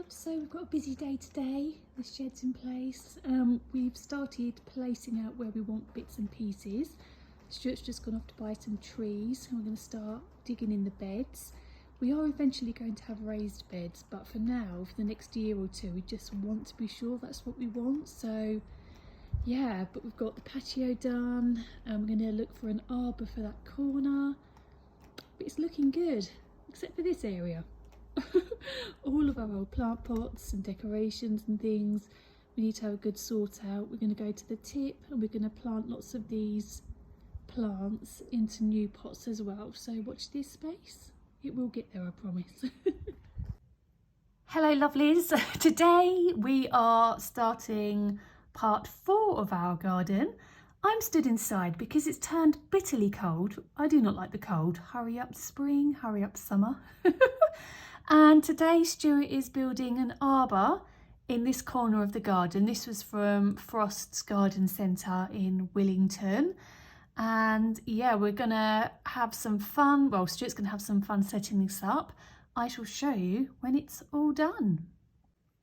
So we've got a busy day today. The shed's in place. We've started placing out where we want bits and pieces. Stuart's just gone off to buy some trees and we're going to start digging in the beds. We are eventually going to have raised beds, but for now, for the next year or two, we just want to be sure that's what we want. So yeah, but we've got the patio done and we're going to look for an arbour for that corner. But it's looking good, except for this area. All of our old plant pots and decorations and things, we need to have a good sort out. We're going to go to the tip and we're going to plant lots of these plants into new pots as well. So watch this space. It will get there, I promise. Hello lovelies. Today we are starting part 4 of our garden. I'm stood inside because it's turned bitterly cold. I do not like the cold. Hurry up spring, hurry up summer. And today Stuart is building an arbour in this corner of the garden. This was from Frost's Garden Centre in Willington. And yeah, we're gonna have some fun. Well, Stuart's gonna have some fun setting this up. I shall show you when it's all done.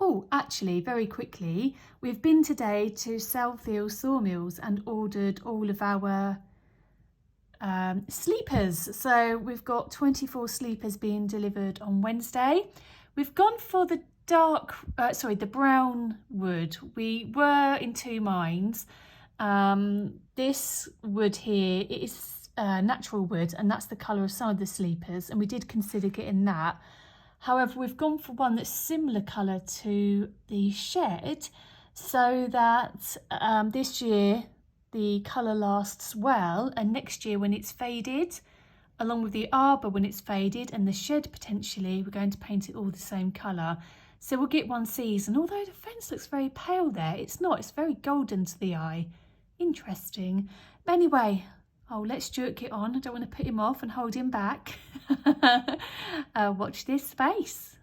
Oh, actually, very quickly, we've been today to Southfield Sawmills and ordered all of our sleepers. So we've got 24 sleepers being delivered on Wednesday. We've gone for the the brown wood. We were in two minds. This wood here, it is natural wood, and that's the colour of some of the sleepers, and we did consider getting that. However, we've gone for one that's similar colour to the shed, so that this year the colour lasts well, and next year when it's faded, along with the arbour when it's faded, and the shed potentially, we're going to paint it all the same colour. So we'll get one season, although the fence looks very pale there. It's not, it's very golden to the eye. Interesting. But anyway, I'll let Stuart get on. I don't want to put him off and hold him back. Watch this space.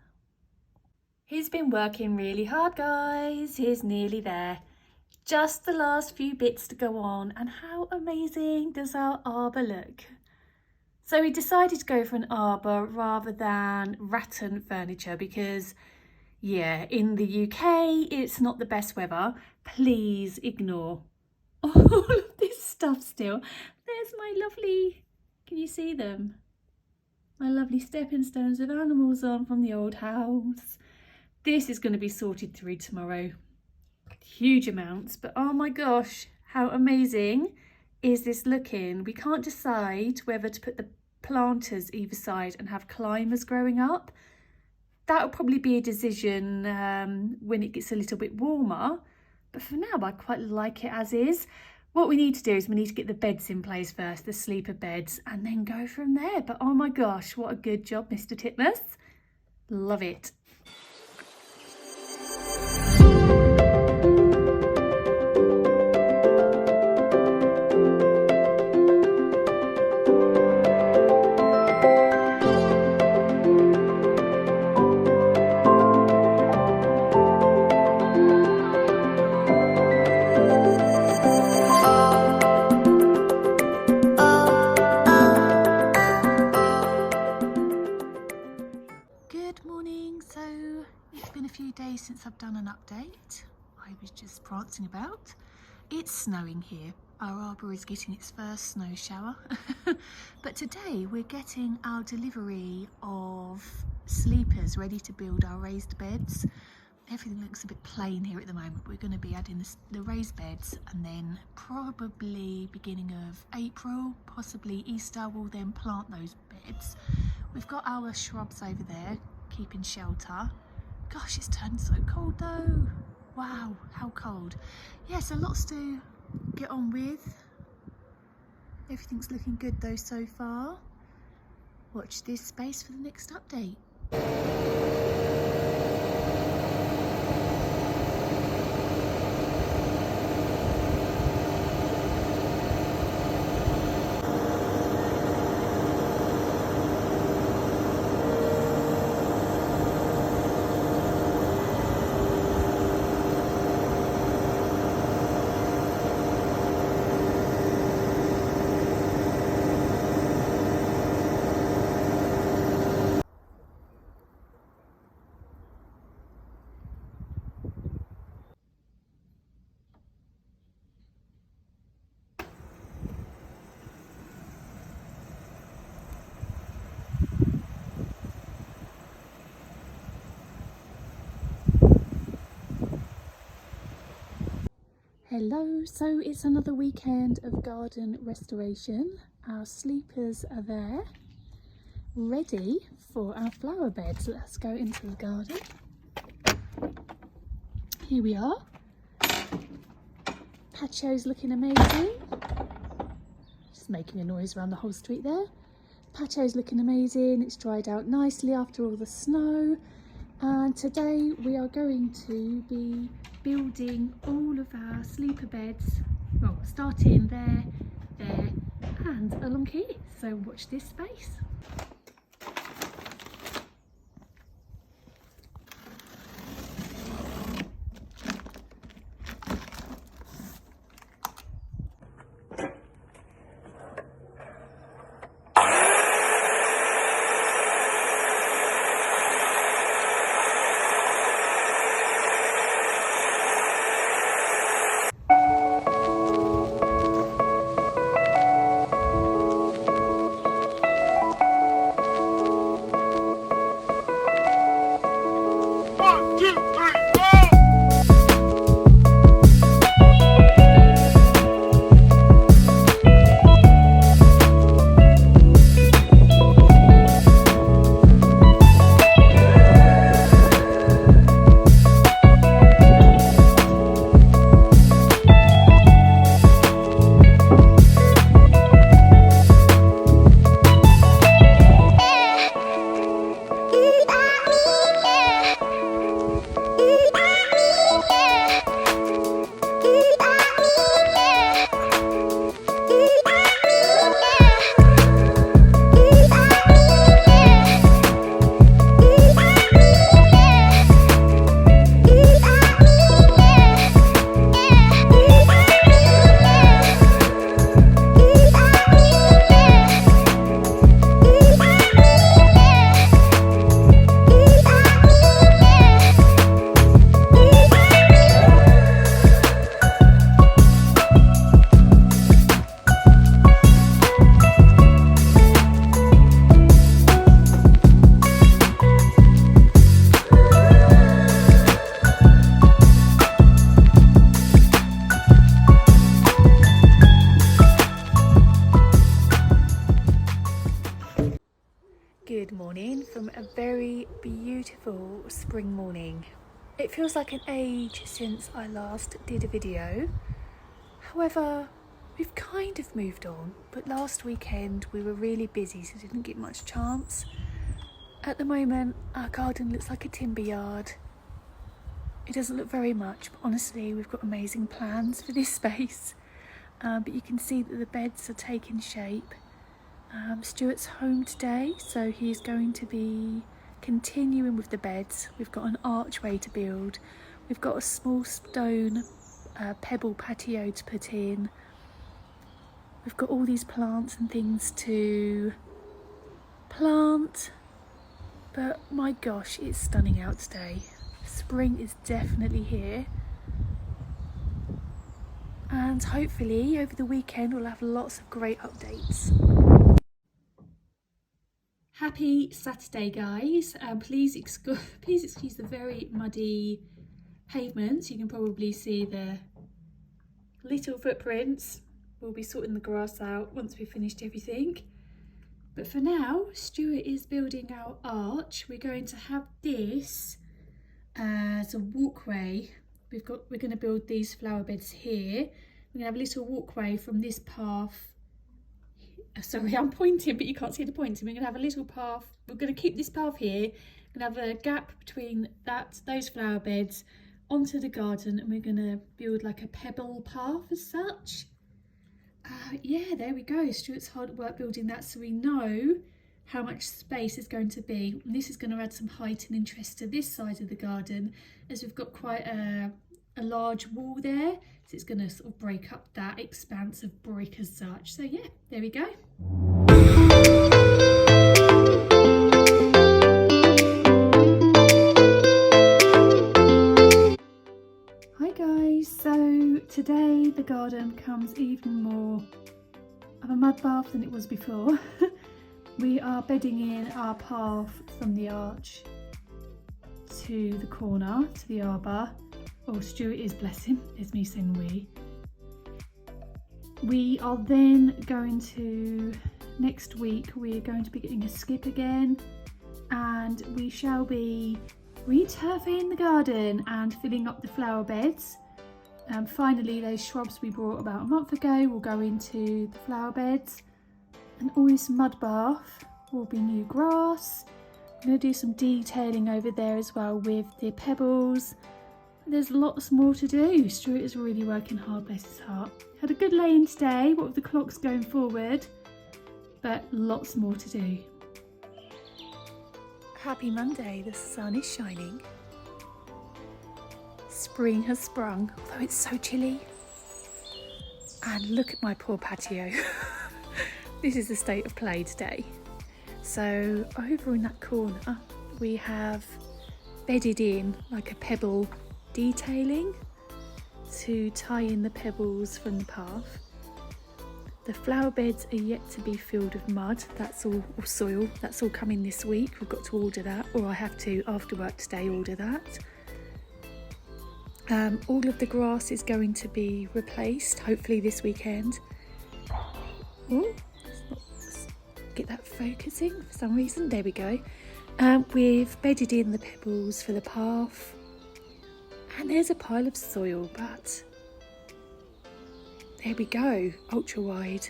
He's been working really hard, guys. He's nearly there. Just the last few bits to go on, and how amazing does our arbour look? So we decided to go for an arbour rather than rattan furniture because, yeah, in the UK it's not the best weather. Please ignore all of this stuff still. There's my lovely, can you see them? My lovely stepping stones with animals on from the old house. This is going to be sorted through tomorrow. Huge amounts, but oh my gosh, how amazing is this looking? We can't decide whether to put the planters either side and have climbers growing up. That'll probably be a decision when it gets a little bit warmer, but for now I quite like it as is. What we need to do is we need to get the beds in place first, the sleeper beds, and then go from there. But oh my gosh, what a good job, Mr. Titmus. Love it. Since I've done an update, I was just prancing about. It's snowing here. Our arbour is getting its first snow shower. But today we're getting our delivery of sleepers ready to build our raised beds. Everything looks a bit plain here at the moment. We're going to be adding the raised beds, and then probably beginning of April, possibly Easter, we'll then plant those beds. We've got our shrubs over there keeping shelter. Gosh, it's turned so cold though. Wow, how cold. Yeah, so lots to get on with. Everything's looking good though so far. Watch this space for the next update. Hello, so it's another weekend of garden restoration. Our sleepers are there, ready for our flower beds. Let's go into the garden. Here we are. Patio's looking amazing. Just making a noise around the whole street there. Patio's looking amazing. It's dried out nicely after all the snow. And today we are going to be building all of our sleeper beds. Well, starting there, and along here. So watch this space. Good morning from a very beautiful spring morning. It feels like an age since I last did a video. However, we've kind of moved on, but last weekend we were really busy, so didn't get much chance. At the moment, our garden looks like a timber yard. It doesn't look very much, but honestly, we've got amazing plans for this space. But you can see that the beds are taking shape. Stuart's home today, so he's going to be continuing with the beds. We've got an archway to build. We've got a small stone pebble patio to put in. We've got all these plants and things to plant. But my gosh, it's stunning out today. Spring is definitely here. And hopefully over the weekend we'll have lots of great updates. Happy Saturday, guys. Please excuse the very muddy pavements. You can probably see the little footprints. We'll be sorting the grass out once we've finished everything. But for now, Stuart is building our arch. We're going to have this as a walkway. We're going to build these flower beds here. We're going to have a little walkway from this path. Sorry, I'm pointing, but you can't see the pointing. We're going to have a little path. We're going to keep this path here. We're going to have a gap between those flower beds onto the garden, and we're going to build like a pebble path as such. Yeah, there we go. Stuart's hard at work building that, so we know how much space is going to be. And this is going to add some height and interest to this side of the garden, as we've got quite a large wall there, so it's going to sort of break up that expanse of brick as such. So yeah, there we go. Hi guys, so today the garden becomes even more of a mud bath than it was before. We are bedding in our path from the arch to the corner, to the arbour. Oh, Stuart is, bless him, there's me saying we. We are then going to, next week, we're going to be getting a skip again, and we shall be returfing the garden and filling up the flower beds. Finally, those shrubs we brought about a month ago will go into the flower beds, and all this mud bath will be new grass. I'm going to do some detailing over there as well with the pebbles. There's lots more to do. Stuart is really working hard, bless his heart. Had a good lay-in today, what with the clocks going forward, but lots more to do. Happy Monday, the sun is shining. Spring has sprung, although it's so chilly. And look at my poor patio. This is the state of play today. So over in that corner, we have bedded in like a pebble detailing to tie in the pebbles from the path. The flower beds are yet to be filled with mud, that's all, or soil, that's all coming this week. We've got to order that, or I have to, after work today, order that. All of the grass is going to be replaced, hopefully this weekend. Oh, let's get that focusing for some reason, there we go. We've bedded in the pebbles for the path, and there's a pile of soil, but there we go, ultra wide.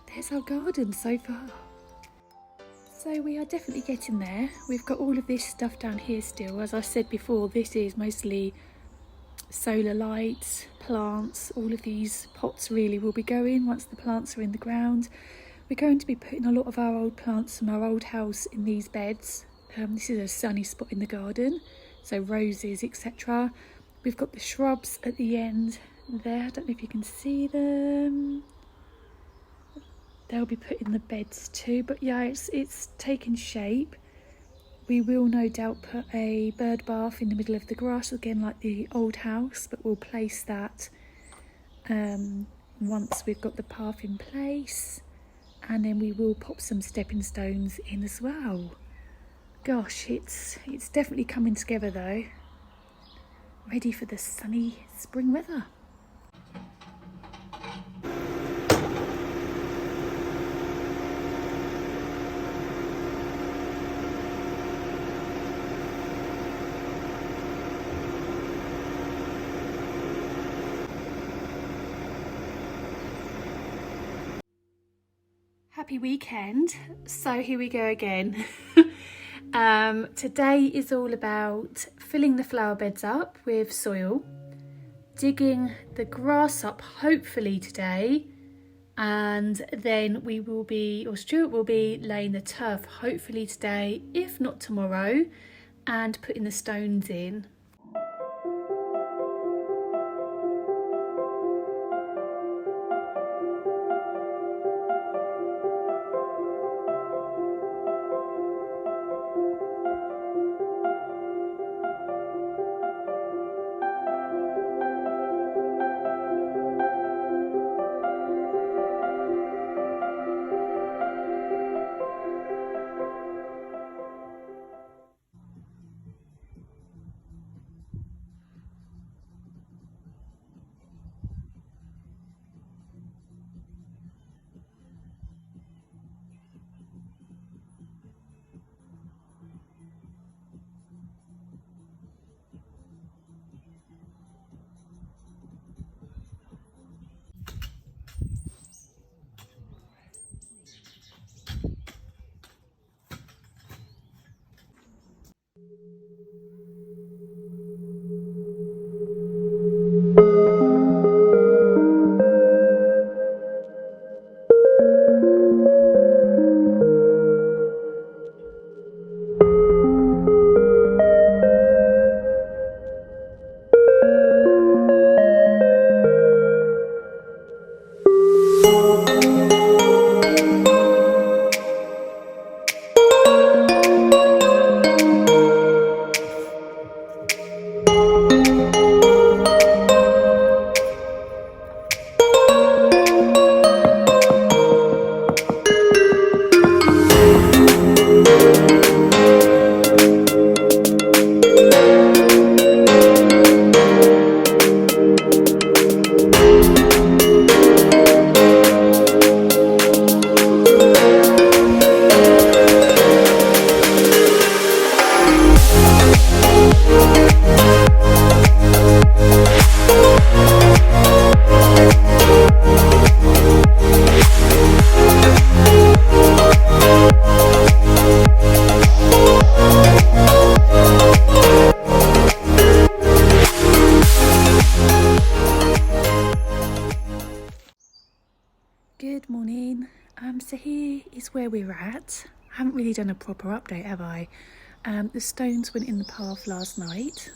There's our garden so far. So we are definitely getting there. We've got all of this stuff down here still. As I said before, this is mostly solar lights, plants. All of these pots really will be going once the plants are in the ground. We're going to be putting a lot of our old plants from our old house in these beds. This is a sunny spot in the garden, so roses, etc. We've got the shrubs at the end there, I don't know if you can see them. They'll be put in the beds too, but yeah, it's taken shape. We will no doubt put a bird bath in the middle of the grass again like the old house, but we'll place that once we've got the path in place, and then we will pop some stepping stones in as well. Gosh, it's definitely coming together though. Ready for the sunny spring weather. Happy weekend. So here we go again. Today is all about filling the flower beds up with soil, digging the grass up hopefully today, and then we will be, or Stuart will be, laying the turf hopefully today, if not tomorrow, and putting the stones in. where we're at. I haven't really done a proper update, have I? The stones went in the path last night.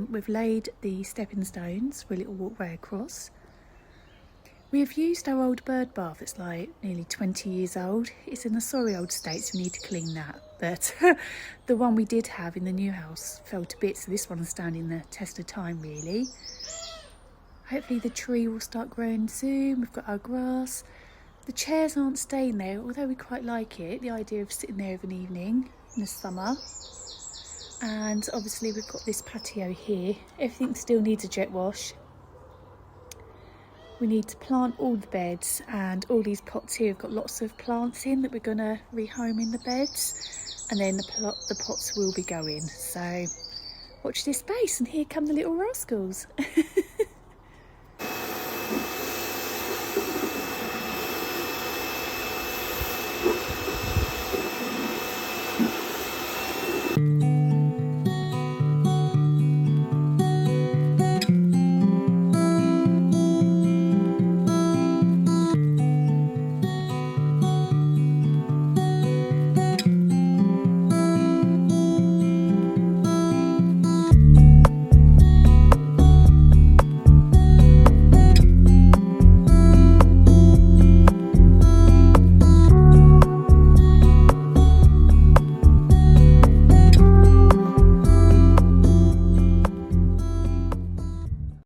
We've laid the stepping stones for a little walkway across. We have used our old bird bath. It's like nearly 20 years old. It's in a sorry old state, so we need to clean that. But the one we did have in the new house fell to bits, so this one's standing the test of time, really. Hopefully the tree will start growing soon. We've got our grass. The chairs aren't staying there, although we quite like it, the idea of sitting there of an evening in the summer. And obviously we've got this patio here. Everything still needs a jet wash. We need to plant all the beds, and all these pots here have got lots of plants in that we're going to rehome in the beds, and then the pots will be going. So watch this space, and here come the little rascals.